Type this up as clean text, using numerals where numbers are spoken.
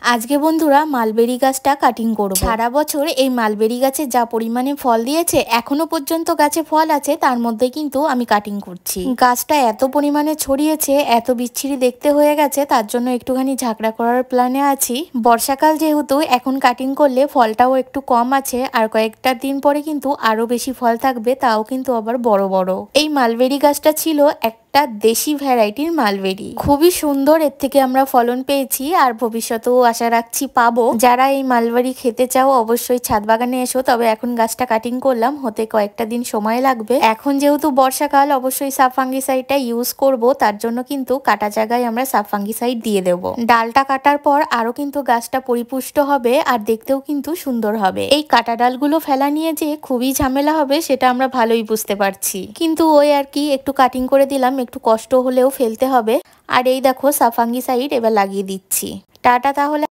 আজকে বন্ধুরা মালবেরি গাছটা কাটিং করব। সারা বছর এই মালবেরি গাছে যা পরিমাণে ফল দিয়েছে, এখনো পর্যন্ত গাছে ফল আছে, তার মধ্যে কিন্তু আমি কাটিং করছি। গাছটা এত পরিমাণে ছড়িয়েছে, এত বিচ্ছিরি দেখতে হয়ে গেছে, তার জন্য একটুখানি ঝাঁকড়া করার প্ল্যানে আছি। বর্ষাকাল যেহেতু, এখন কাটিং করলে ফলটাও একটু কম আছে, আর কয়েকটা দিন পরে কিন্তু আরো বেশি ফল থাকবে, তাও কিন্তু আবার বড় বড়। এই মালবেরি গাছটা ছিল একটা দেশি ভ্যারাইটির মালবেরি, খুবই সুন্দর। এর থেকে আমরা ফলন পেয়েছি, আর ভবিষ্যতেও আশা রাখছি পাবো। যারা এই মালবেরি খেতে চাও অবশ্যই ছাদ বাগানে এসো। তবে এখন গাছটা কাটিং করলাম, হতে কয়েকটা দিন সময় লাগবে। এখন যেহেতু বর্ষাকাল, অবশ্যই সাব ফাঙ্গিসাইডটা ইউজ করব, তার জন্য কিন্তু কাটা জায়গায় আমরা সাব ফাঙ্গিসাইড দিয়ে দেবো। ডালটা কাটার পর আরো কিন্তু গাছটা পরিপুষ্ট হবে, আর দেখতেও কিন্তু সুন্দর হবে। এই কাটা ডালগুলো ফেলা নিয়ে যে খুবই ঝামেলা হবে, সেটা আমরা ভালোই বুঝতে পারছি, কিন্তু ওই আর কি, একটু কাটিং করে দিলাম, একটু কষ্ট হলেও ফেলতে হবে। আর এই দেখো সাব ফাঙ্গিসাইড এবার লাগিয়ে দিচ্ছি। টাটা তাহলে।